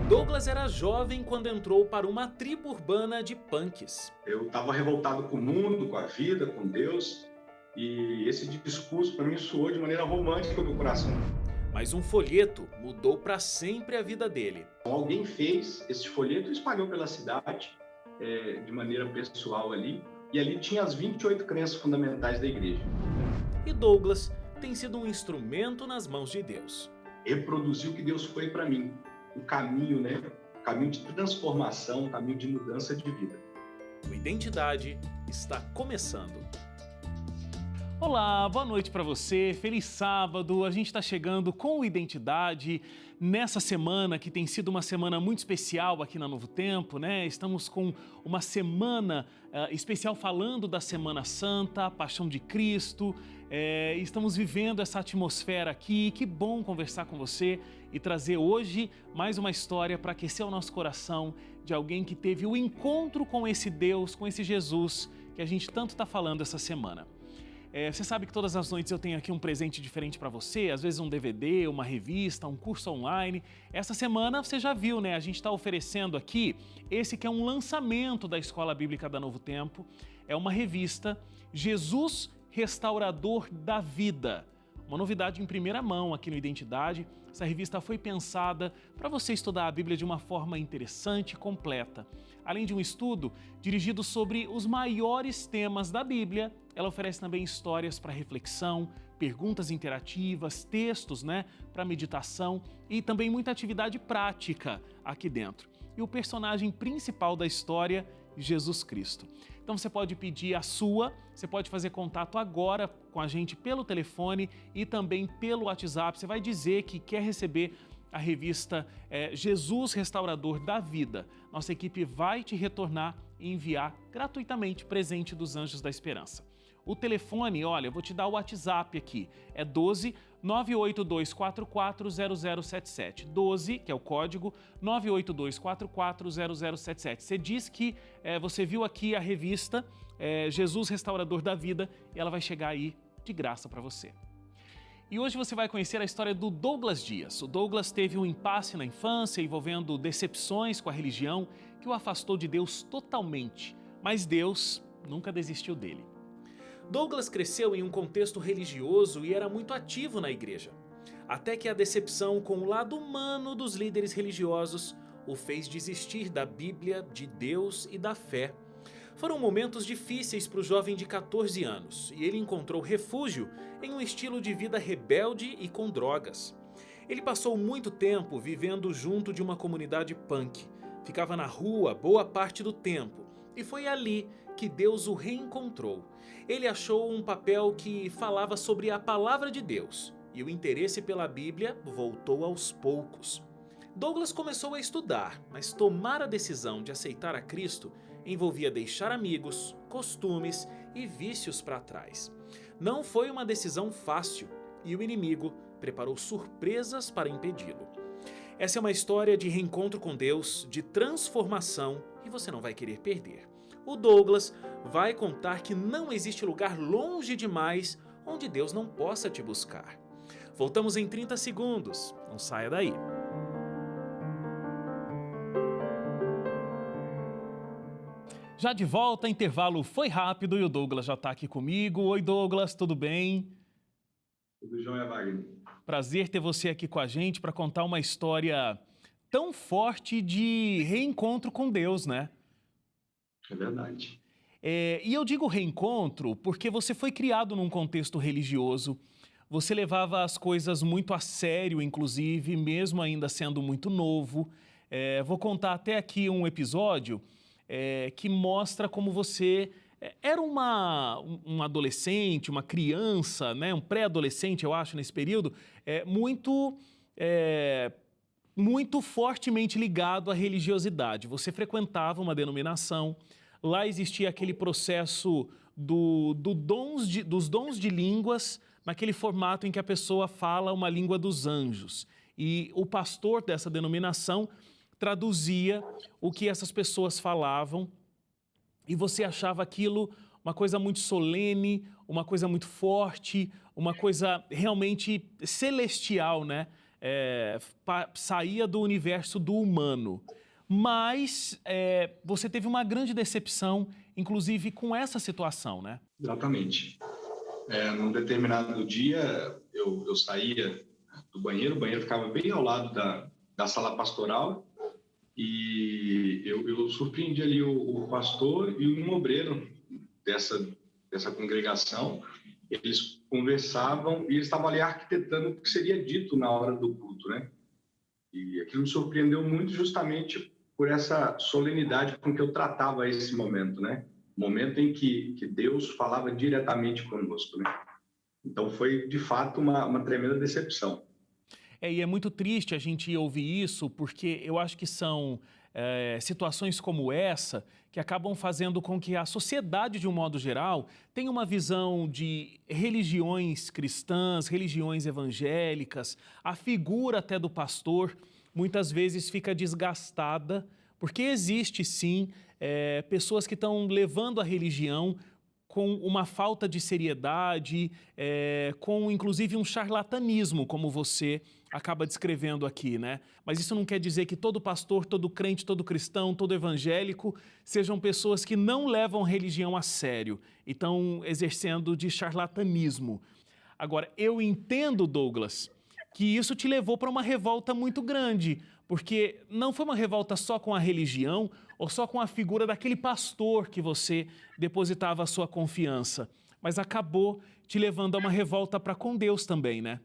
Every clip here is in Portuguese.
Douglas era jovem quando entrou para uma tribo urbana de punks. Eu estava revoltado com o mundo, com a vida, com Deus, e esse discurso para mim soou de maneira romântica no coração. Mas um folheto mudou para sempre a vida dele. Então, alguém fez esse folheto e espalhou pela cidade, de maneira pessoal ali, e ali tinha as 28 crenças fundamentais da igreja. E Douglas tem sido um instrumento nas mãos de Deus. Reproduziu o que Deus foi para mim, o caminho, O caminho de transformação, o caminho de mudança de vida. O Identidade está começando. Olá, boa noite para você, feliz sábado, a gente está chegando com o Identidade nessa semana que tem sido uma semana muito especial aqui na Novo Tempo, né? Estamos com uma semana especial falando da Semana Santa, a Paixão de Cristo, estamos vivendo essa atmosfera aqui, que bom conversar com você e trazer hoje mais uma história para aquecer o nosso coração de alguém que teve o encontro com esse Deus, com esse Jesus que a gente tanto está falando essa semana. Você sabe que todas as noites eu tenho aqui um presente diferente para você, às vezes um DVD, uma revista, um curso online. Essa semana você já viu, né? A gente está oferecendo aqui esse que é um lançamento da Escola Bíblica da Novo Tempo. É uma revista, Jesus Restaurador da Vida. Uma novidade em primeira mão aqui no Identidade. Essa revista foi pensada para você estudar a Bíblia de uma forma interessante e completa. Além de um estudo dirigido sobre os maiores temas da Bíblia, ela oferece também histórias para reflexão, perguntas interativas, textos, para meditação e também muita atividade prática aqui dentro. E o personagem principal da história, Jesus Cristo. Então você pode pedir a sua, você pode fazer contato agora com a gente pelo telefone e também pelo WhatsApp. Você vai dizer que quer receber a revista Jesus Restaurador da Vida. Nossa equipe vai te retornar e enviar gratuitamente presente dos Anjos da Esperança. O telefone, olha, eu vou te dar o WhatsApp aqui, é 12 98244 0077. 12, que é o código, 98244 0077. Você diz que você viu aqui a revista Jesus Restaurador da Vida e ela vai chegar aí de graça para você. E hoje você vai conhecer a história do Douglas Dias. O Douglas teve um impasse na infância envolvendo decepções com a religião que o afastou de Deus totalmente, mas Deus nunca desistiu dele. Douglas cresceu em um contexto religioso e era muito ativo na igreja, até que a decepção com o lado humano dos líderes religiosos o fez desistir da Bíblia, de Deus e da fé. Foram momentos difíceis para o jovem de 14 anos e ele encontrou refúgio em um estilo de vida rebelde e com drogas. Ele passou muito tempo vivendo junto de uma comunidade punk, ficava na rua boa parte do tempo e foi ali que Deus o reencontrou. Ele achou um papel que falava sobre a palavra de Deus e o interesse pela Bíblia voltou aos poucos. Douglas começou a estudar, mas tomar a decisão de aceitar a Cristo envolvia deixar amigos, costumes e vícios para trás. Não foi uma decisão fácil e o inimigo preparou surpresas para impedi-lo. Essa é uma história de reencontro com Deus, de transformação e você não vai querer perder. O Douglas vai contar que não existe lugar longe demais onde Deus não possa te buscar. Voltamos em 30 segundos, não saia daí. Já de volta, intervalo foi rápido e o Douglas já está aqui comigo. Oi Douglas, tudo bem? Tudo jóia, Wagner. Prazer ter você aqui com a gente para contar uma história tão forte de reencontro com Deus, né? É verdade. E eu digo reencontro porque você foi criado num contexto religioso, você levava as coisas muito a sério, inclusive, mesmo ainda sendo muito novo. Vou contar até aqui um episódio que mostra como você era um adolescente, uma criança, um pré-adolescente, eu acho, nesse período, muito fortemente ligado à religiosidade. Você frequentava uma denominação, lá existia aquele processo dos dons de línguas, naquele formato em que a pessoa fala uma língua dos anjos. E o pastor dessa denominação traduzia o que essas pessoas falavam e você achava aquilo uma coisa muito solene, uma coisa muito forte, uma coisa realmente celestial, né? saía do universo do humano. Mas você teve uma grande decepção, inclusive com essa situação, né? Exatamente. Num determinado dia, eu saía do banheiro, o banheiro ficava bem ao lado da sala pastoral, e eu surpreendi ali o pastor e um obreiro dessa congregação. Eles conversavam e eles estavam ali arquitetando o que seria dito na hora do culto, né? E aquilo me surpreendeu muito justamente por essa solenidade com que eu tratava esse momento, né? Momento em que Deus falava diretamente conosco, né? Então foi, de fato, uma tremenda decepção. E é muito triste a gente ouvir isso, porque eu acho que são situações como essa que acabam fazendo com que a sociedade, de um modo geral, tenha uma visão de religiões cristãs, religiões evangélicas, a figura até do pastor muitas vezes fica desgastada, porque existe sim pessoas que estão levando a religião com uma falta de seriedade, com inclusive um charlatanismo, como você acaba descrevendo aqui, né? Mas isso não quer dizer que todo pastor, todo crente, todo cristão, todo evangélico sejam pessoas que não levam a religião a sério e estão exercendo de charlatanismo. Agora, eu entendo, Douglas, que isso te levou para uma revolta muito grande, porque não foi uma revolta só com a religião ou só com a figura daquele pastor que você depositava a sua confiança, mas acabou te levando a uma revolta para com Deus também, né?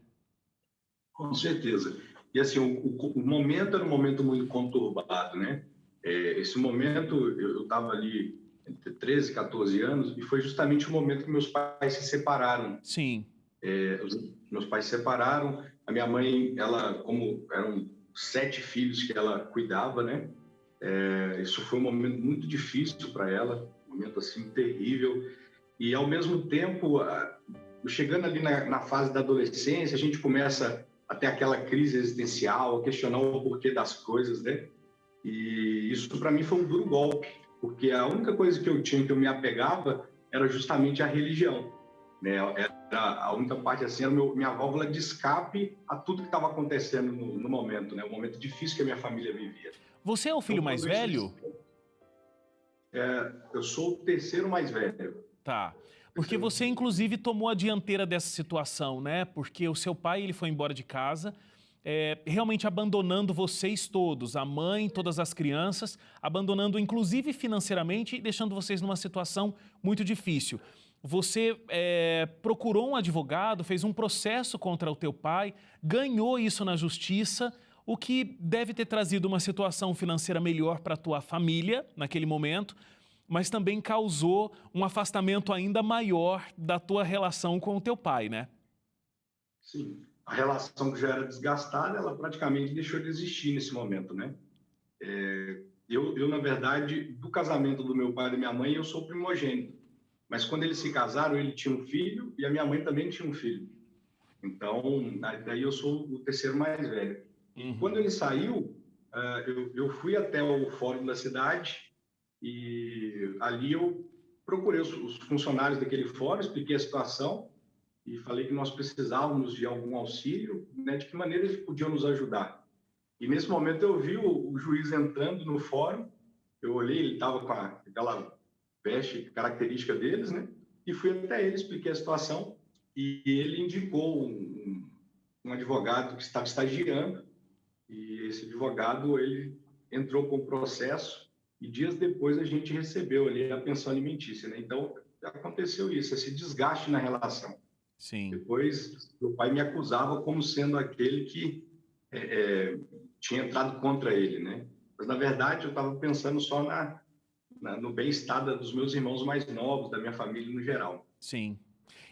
Com certeza. E assim, o momento era um momento muito conturbado, né? Esse momento, eu estava ali entre 13 e 14 anos, e foi justamente o momento que meus pais se separaram. Sim. Meus pais se separaram, a minha mãe, ela, como eram 7 filhos que ela cuidava, né? Isso foi um momento muito difícil para ela, um momento assim terrível. E ao mesmo tempo, chegando ali na fase da adolescência, a gente começa a ter aquela crise existencial, a questionar o porquê das coisas, né? E isso para mim foi um duro golpe, porque a única coisa que eu tinha, que eu me apegava, era justamente a religião, né? Era a única parte assim, era minha válvula de escape a tudo que estava acontecendo no momento, né? O momento difícil que a minha família vivia. Você é o filho mais velho? Eu sou o terceiro mais velho. Tá. Porque você, inclusive, tomou a dianteira dessa situação, né? Porque o seu pai, ele foi embora de casa, realmente abandonando vocês todos, a mãe, todas as crianças, abandonando, inclusive, financeiramente e deixando vocês numa situação muito difícil. Você procurou um advogado, fez um processo contra o teu pai, ganhou isso na justiça, o que deve ter trazido uma situação financeira melhor para a tua família naquele momento, mas também causou um afastamento ainda maior da tua relação com o teu pai, né? Sim, a relação que já era desgastada, ela praticamente deixou de existir nesse momento, né? Eu, na verdade, do casamento do meu pai e da minha mãe, eu sou primogênito. Mas quando eles se casaram, ele tinha um filho e a minha mãe também tinha um filho. Então, daí eu sou o terceiro mais velho. Uhum. Quando ele saiu, eu fui até o fórum da cidade e ali eu procurei os funcionários daquele fórum, expliquei a situação e falei que nós precisávamos de algum auxílio, né, de que maneira eles podiam nos ajudar. E nesse momento eu vi o juiz entrando no fórum, eu olhei, ele estava com aquela veste característica deles, né, e fui até ele, expliquei a situação e ele indicou um advogado que estava estagiando, e esse advogado, ele entrou com o processo e dias depois a gente recebeu ali a pensão alimentícia, né? Então, aconteceu isso, esse desgaste na relação. Sim. Depois, meu pai me acusava como sendo aquele que tinha entrado contra ele, né? Mas, na verdade, eu estava pensando só no bem-estar dos meus irmãos mais novos, da minha família no geral. Sim.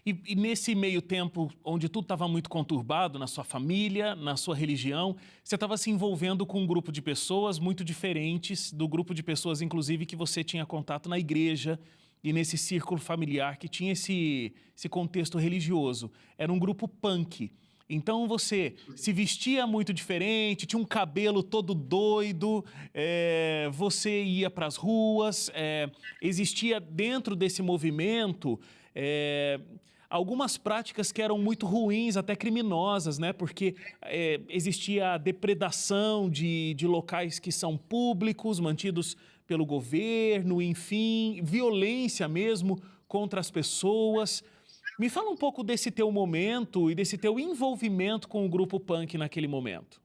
E nesse meio tempo, onde tudo estava muito conturbado na sua família, na sua religião, você estava se envolvendo com um grupo de pessoas muito diferentes do grupo de pessoas, inclusive, que você tinha contato na igreja e nesse círculo familiar que tinha esse contexto religioso. Era um grupo punk. Então você se vestia muito diferente, tinha um cabelo todo doido, você ia para as ruas, existia dentro desse movimento algumas práticas que eram muito ruins, até criminosas, né? Porque existia a depredação de locais que são públicos, mantidos pelo governo, enfim, violência mesmo contra as pessoas. Me fala um pouco desse teu momento e desse teu envolvimento com o grupo punk naquele momento.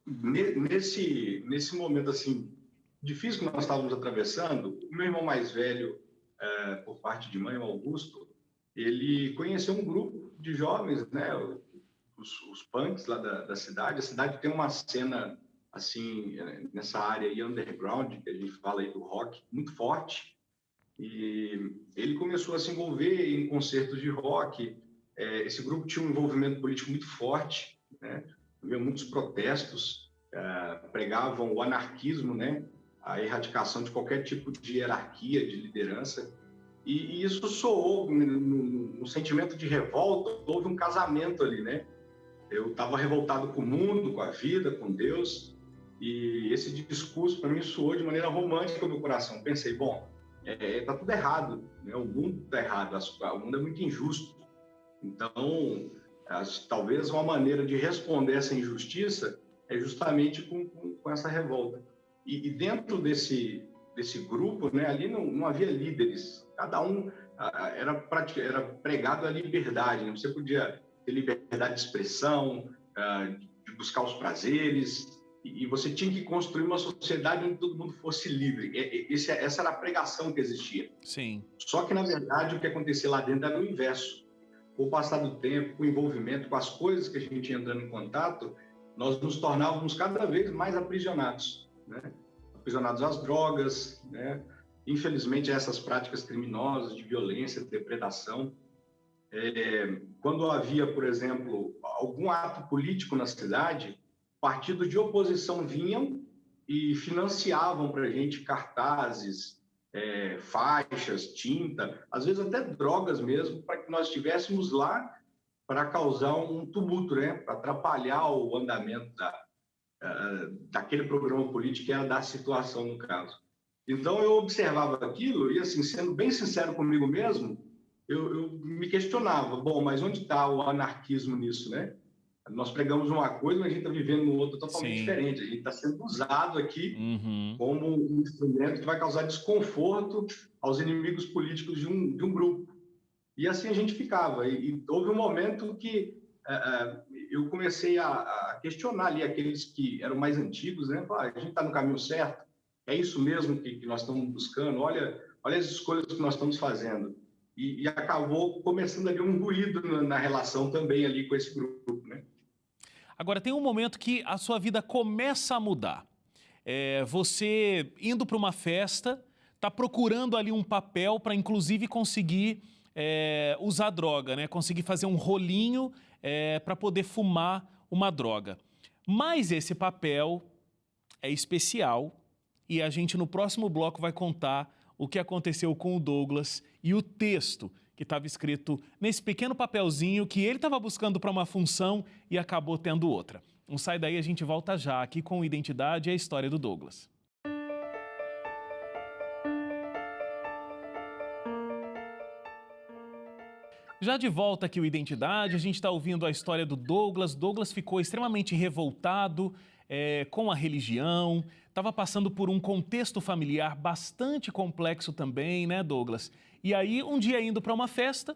Nesse momento assim difícil que nós estávamos atravessando, o meu irmão mais velho, por parte de mãe, o Augusto, ele conheceu um grupo de jovens, né, os punks lá da cidade. A cidade tem uma cena assim nessa área aí underground, que a gente fala aí do rock, muito forte. E ele começou a se envolver em concertos de rock. Esse grupo tinha um envolvimento político muito forte, né? Havia muitos protestos, pregavam o anarquismo, né? A erradicação de qualquer tipo de hierarquia, de liderança. E isso soou no sentimento de revolta. Houve um casamento ali, né? Eu estava revoltado com o mundo, com a vida, com Deus, e esse discurso para mim soou de maneira romântica no meu coração. Pensei, bom, tá tudo errado, né? O mundo está errado, o mundo é muito injusto. Então, talvez uma maneira de responder essa injustiça é justamente com essa revolta. E dentro desse grupo, né, ali não havia líderes. Cada um era pregado a liberdade, né? Você podia ter liberdade de expressão, de buscar os prazeres, e você tinha que construir uma sociedade onde todo mundo fosse livre. Essa era a pregação que existia. Sim. Só que, na verdade, o que acontecia lá dentro era o inverso. Com o passar do tempo, com o envolvimento, com as coisas que a gente ia entrando em contato, nós nos tornávamos cada vez mais aprisionados, né? Aprisionados às drogas, né? Infelizmente, a essas práticas criminosas de violência, de depredação. Quando havia, por exemplo, algum ato político na cidade, partidos de oposição vinham e financiavam para a gente cartazes, faixas, tinta, às vezes até drogas mesmo, para que nós estivéssemos lá para causar um tumulto, né? Para atrapalhar o andamento daquele programa político, que era da situação, no caso. Então, eu observava aquilo e, assim, sendo bem sincero comigo mesmo, eu me questionava, bom, mas onde está o anarquismo nisso, né? Nós pregamos uma coisa, mas a gente está vivendo um outro totalmente diferente. A gente está sendo usado aqui como um instrumento que vai causar desconforto aos inimigos políticos de um grupo. E assim a gente ficava. E houve um momento que eu comecei a questionar ali aqueles que eram mais antigos, né? A gente está no caminho certo? É isso mesmo que nós estamos buscando? Olha as escolhas que nós estamos fazendo. E acabou começando ali um ruído na relação também ali com esse grupo, né? Agora, tem um momento que a sua vida começa a mudar. Você indo para uma festa, está procurando ali um papel para, inclusive, conseguir usar droga, né? Conseguir fazer um rolinho para poder fumar uma droga. Mas esse papel é especial e a gente, no próximo bloco, vai contar o que aconteceu com o Douglas e o texto que estava escrito nesse pequeno papelzinho que ele estava buscando para uma função e acabou tendo outra. Não sai daí, a gente volta já aqui com Identidade e a história do Douglas. Já de volta aqui o Identidade, a gente está ouvindo a história do Douglas. Douglas ficou extremamente revoltado com a religião, estava passando por um contexto familiar bastante complexo também, né, Douglas? E aí, um dia indo para uma festa,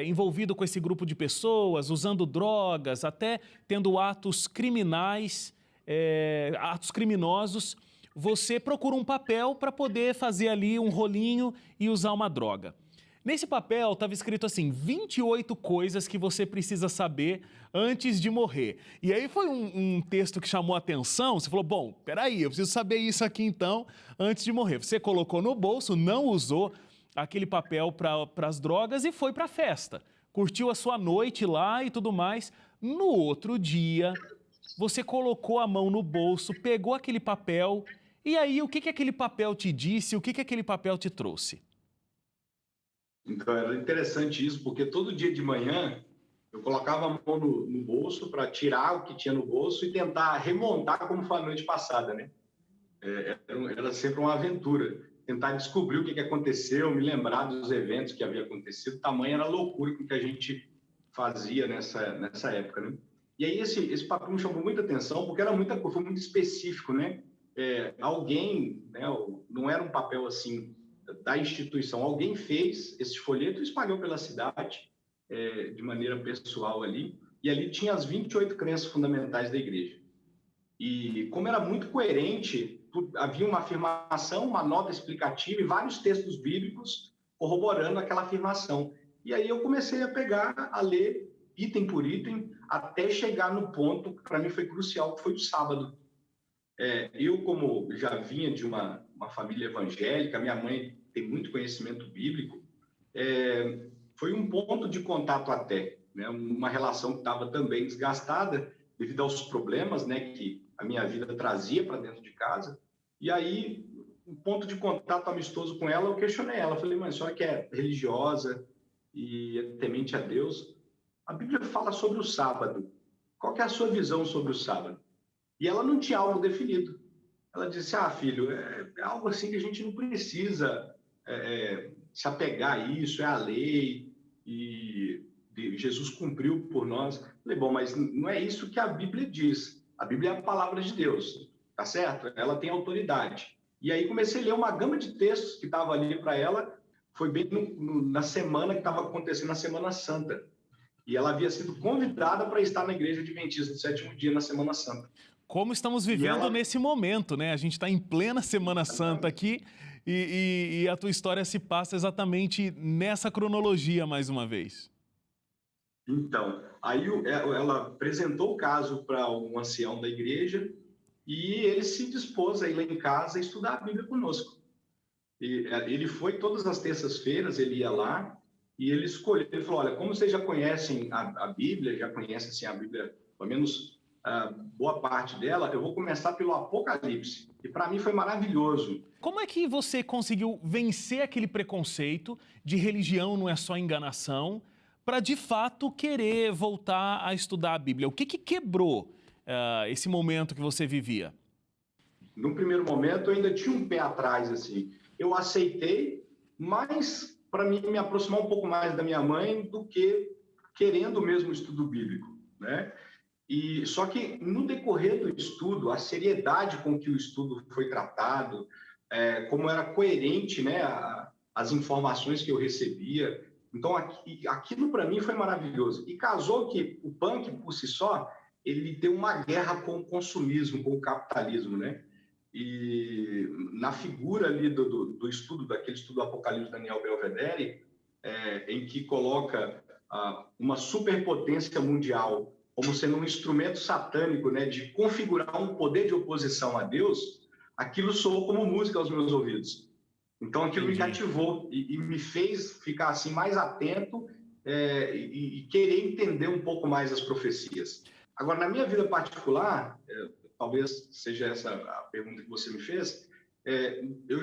envolvido com esse grupo de pessoas, usando drogas, até tendo atos criminais, atos criminosos, você procura um papel para poder fazer ali um rolinho e usar uma droga. Nesse papel estava escrito assim, 28 coisas que você precisa saber antes de morrer. E aí foi um texto que chamou a atenção, você falou, bom, peraí, eu preciso saber isso aqui então, antes de morrer. Você colocou no bolso, não usou aquele papel para as drogas e foi para a festa. Curtiu a sua noite lá e tudo mais. No outro dia, você colocou a mão no bolso, pegou aquele papel, e aí o que aquele papel te disse, o que aquele papel te trouxe? Então, era interessante isso, porque todo dia de manhã eu colocava a mão no bolso para tirar o que tinha no bolso e tentar remontar como foi a noite passada, né? Era sempre uma aventura. tentar descobrir o que aconteceu, me lembrar dos eventos que havia acontecido. Tamanha era a loucura com que a gente fazia nessa época, né? E aí esse papel me chamou muita atenção, porque era muita coisa, foi muito específico, né? Alguém, né, não era um papel assim da instituição, alguém fez esse folheto e espalhou pela cidade de maneira pessoal ali, e ali tinha as 28 crenças fundamentais da igreja. E como era muito coerente, havia uma afirmação, uma nota explicativa e vários textos bíblicos corroborando aquela afirmação. E aí eu comecei a pegar, a ler item por item, até chegar no ponto que para mim foi crucial, que foi o sábado. Eu, como já vinha de uma família evangélica, minha mãe tem muito conhecimento bíblico, foi um ponto de contato até, né? Uma relação que estava também desgastada devido aos problemas, né, que a minha vida trazia para dentro de casa. E aí, um ponto de contato amistoso com ela, eu questionei ela. Falei, mãe, a senhora que é religiosa e é temente a Deus, a Bíblia fala sobre o sábado. Qual que é a sua visão sobre o sábado? E ela não tinha algo definido. Ela disse, filho, é algo assim que a gente não precisa se apegar a isso, é a lei, e Jesus cumpriu por nós. Falei, bom, mas não é isso que a Bíblia diz. A Bíblia é a palavra de Deus, tá certo? Ela tem autoridade. E aí comecei a ler uma gama de textos que estava ali para ela, foi bem na semana que estava acontecendo, a Semana Santa. E ela havia sido convidada para estar na Igreja Adventista do Sétimo Dia, na Semana Santa. Como estamos vivendo nesse momento, né? A gente está em plena Semana Santa aqui e a tua história se passa exatamente nessa cronologia mais uma vez. Então, aí ela apresentou o caso para um ancião da igreja e ele se dispôs a ir lá em casa e estudar a Bíblia conosco. Ele foi todas as terças-feiras, ele ia lá e ele escolheu, ele falou, olha, como vocês já conhecem a Bíblia, já conhecem assim, a Bíblia, pelo menos boa parte dela, eu vou começar pelo Apocalipse. E para mim foi maravilhoso. Como é que você conseguiu vencer aquele preconceito de religião não é só enganação, para de fato querer voltar a estudar a Bíblia? O que quebrou esse momento que você vivia? No primeiro momento eu ainda tinha um pé atrás, assim. Eu aceitei, mas para mim me aproximar um pouco mais da minha mãe do que querendo mesmo o estudo bíblico, né? E só que no decorrer do estudo, a seriedade com que o estudo foi tratado, como era coerente, né, as informações que eu recebia. Então, aquilo para mim foi maravilhoso. E casou que o punk, por si só, ele tem uma guerra com o consumismo, com o capitalismo, né? E na figura ali do estudo, daquele estudo do Apocalipse de Daniel Belvedere, em que coloca uma superpotência mundial como sendo um instrumento satânico, né, de configurar um poder de oposição a Deus, aquilo soou como música aos meus ouvidos. Então, aquilo me cativou e me fez ficar assim mais atento e querer entender um pouco mais as profecias. Agora, na minha vida particular, talvez seja essa a pergunta que você me fez, eu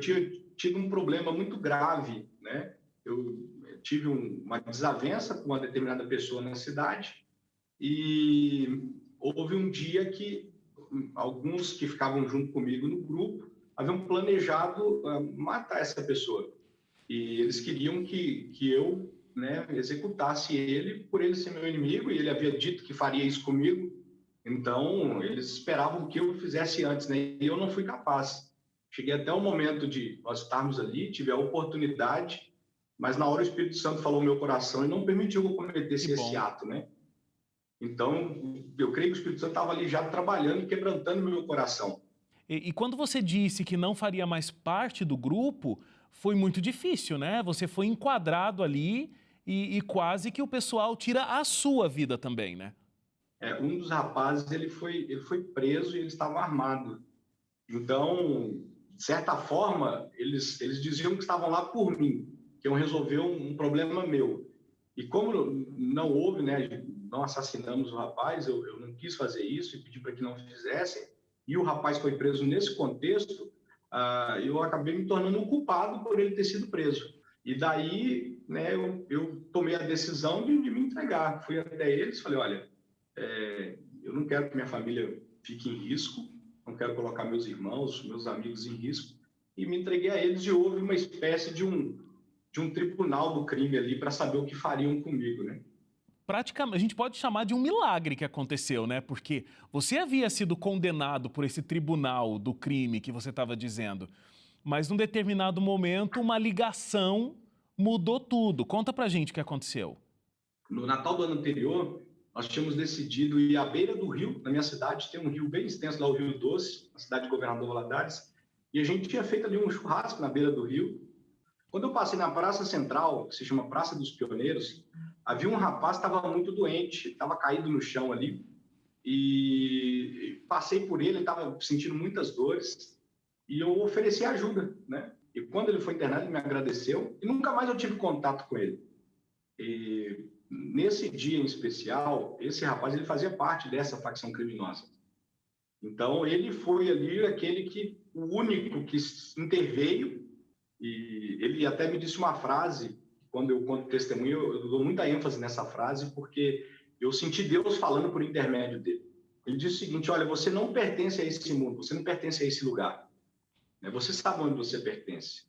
tinha tido um problema muito grave, né? Eu tive uma desavença com uma determinada pessoa na cidade e houve um dia que alguns que ficavam junto comigo no grupo haviam planejado matar essa pessoa. E eles queriam que eu, né, executasse ele por ele ser meu inimigo, e ele havia dito que faria isso comigo. Então, eles esperavam que eu fizesse antes, né? E eu não fui capaz. Cheguei até o momento de nós estarmos ali, tive a oportunidade, mas na hora o Espírito Santo falou no meu coração e não permitiu que eu cometesse esse ato, né? Então, eu creio que o Espírito Santo estava ali já trabalhando e quebrantando o meu coração. E quando você disse que não faria mais parte do grupo, foi muito difícil, né? Você foi enquadrado ali e quase que o pessoal tira a sua vida também, né? Um dos rapazes, ele foi preso e ele estava armado. Então, de certa forma, eles diziam que estavam lá por mim, que iam resolver um problema meu. E como não houve, né, não assassinamos o rapaz, eu não quis fazer isso e pedi para que não fizessem, e o rapaz foi preso nesse contexto, eu acabei me tornando um culpado por ele ter sido preso. E daí, né, eu tomei a decisão de me entregar. Fui até eles, falei, olha, eu não quero que minha família fique em risco, não quero colocar meus irmãos, meus amigos em risco, e me entreguei a eles, e houve uma espécie de um tribunal do crime ali para saber o que fariam comigo, né? Praticamente, a gente pode chamar de um milagre que aconteceu, né? Porque você havia sido condenado por esse tribunal do crime que você estava dizendo, mas num determinado momento uma ligação mudou tudo. Conta pra gente o que aconteceu. No Natal do ano anterior, nós tínhamos decidido ir à beira do rio. Na minha cidade tem um rio bem extenso lá, o Rio Doce, na cidade de Governador Valadares, e a gente tinha feito ali um churrasco na beira do rio. Quando eu passei na Praça Central, que se chama Praça dos Pioneiros, havia um rapaz que estava muito doente, estava caído no chão ali, e passei por ele estava sentindo muitas dores, e eu ofereci ajuda, né? E quando ele foi internado, ele me agradeceu, e nunca mais eu tive contato com ele. E nesse dia em especial, esse rapaz ele fazia parte dessa facção criminosa. Então, ele foi ali o único que interveio, e ele até me disse uma frase, quando eu conto testemunho, eu dou muita ênfase nessa frase, porque eu senti Deus falando por intermédio dele. Ele disse o seguinte: olha, você não pertence a esse mundo, você não pertence a esse lugar, né? Você sabe onde você pertence.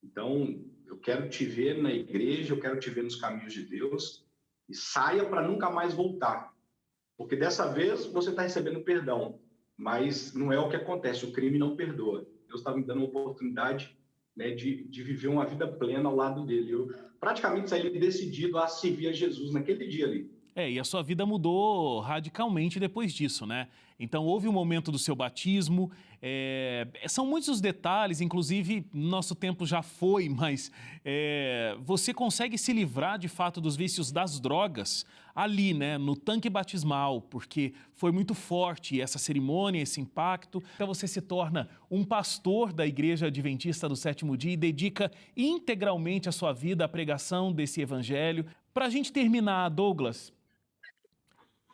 Então, eu quero te ver na igreja, eu quero te ver nos caminhos de Deus, e saia para nunca mais voltar, porque dessa vez você está recebendo perdão, mas não é o que acontece, o crime não perdoa. Deus está me dando uma oportunidade, né, de viver uma vida plena ao lado dele. Eu praticamente saí decidido a servir a Jesus naquele dia ali. E a sua vida mudou radicalmente depois disso, né? Então, houve um momento do seu batismo, são muitos os detalhes, inclusive, nosso tempo já foi, mas você consegue se livrar, de fato, dos vícios das drogas ali, né? No tanque batismal, porque foi muito forte essa cerimônia, esse impacto. Então, você se torna um pastor da Igreja Adventista do Sétimo Dia e dedica integralmente a sua vida à pregação desse evangelho. Para a gente terminar, Douglas,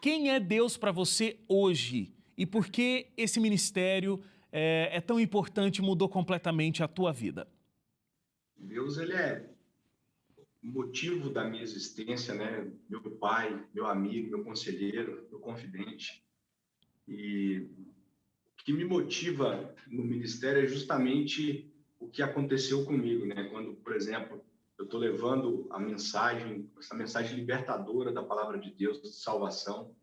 quem é Deus para você hoje e por que esse ministério é tão importante e mudou completamente a tua vida? Deus, ele é o motivo da minha existência, né? Meu pai, meu amigo, meu conselheiro, meu confidente. E o que me motiva no ministério é justamente o que aconteceu comigo, né? Quando, por exemplo, eu estou levando essa mensagem libertadora da palavra de Deus, de salvação,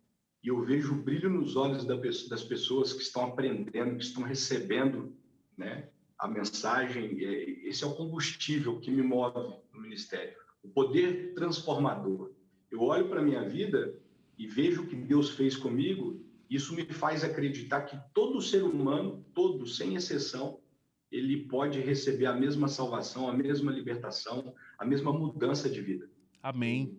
e eu vejo o brilho nos olhos das pessoas que estão aprendendo, que estão recebendo, né, a mensagem. Esse é o combustível que me move no ministério, o poder transformador. Eu olho para a minha vida e vejo o que Deus fez comigo, isso me faz acreditar que todo ser humano, todo, sem exceção, ele pode receber a mesma salvação, a mesma libertação, a mesma mudança de vida. Amém.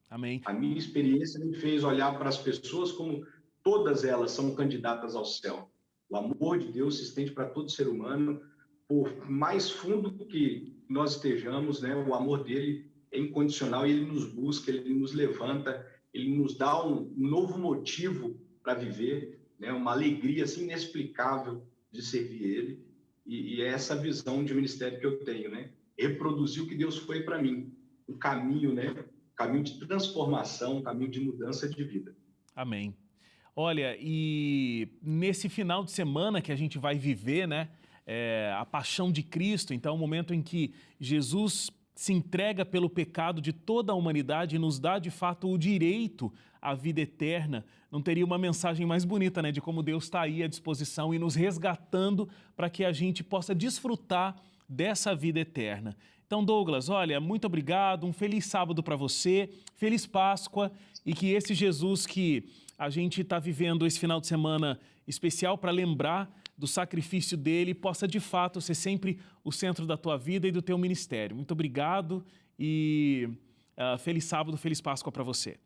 Amém. A minha experiência me fez olhar para as pessoas como todas elas são candidatas ao céu. O amor de Deus se estende para todo ser humano, por mais fundo que nós estejamos, né? O amor dele é incondicional e ele nos busca, ele nos levanta, ele nos dá um novo motivo para viver, né? Uma alegria assim, inexplicável de servir ele. E é essa visão de ministério que eu tenho, né? Reproduzir o que Deus foi para mim, o caminho, né? Caminho de transformação, caminho de mudança de vida. Amém. Olha, e nesse final de semana que a gente vai viver, né? A paixão de Cristo, então, o momento em que Jesus se entrega pelo pecado de toda a humanidade e nos dá, de fato, o direito à vida eterna. Não teria uma mensagem mais bonita, né? De como Deus está aí à disposição e nos resgatando para que a gente possa desfrutar dessa vida eterna. Então, Douglas, olha, muito obrigado, um feliz sábado para você, feliz Páscoa, e que esse Jesus que a gente está vivendo esse final de semana especial para lembrar do sacrifício dele possa de fato ser sempre o centro da tua vida e do teu ministério. Muito obrigado e feliz sábado, feliz Páscoa para você.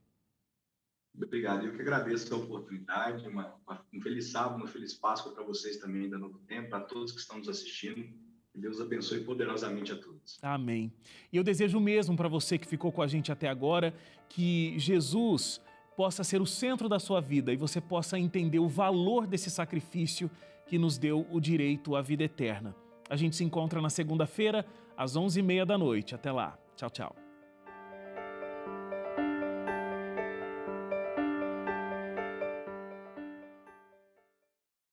Obrigado, eu que agradeço a oportunidade, um feliz sábado, uma feliz Páscoa para vocês também da Novo Tempo, para todos que estão nos assistindo. Que Deus abençoe poderosamente a todos. Amém. E eu desejo o mesmo para você que ficou com a gente até agora, que Jesus possa ser o centro da sua vida e você possa entender o valor desse sacrifício que nos deu o direito à vida eterna. A gente se encontra na segunda-feira, às 11h30 da noite. Até lá. Tchau, tchau.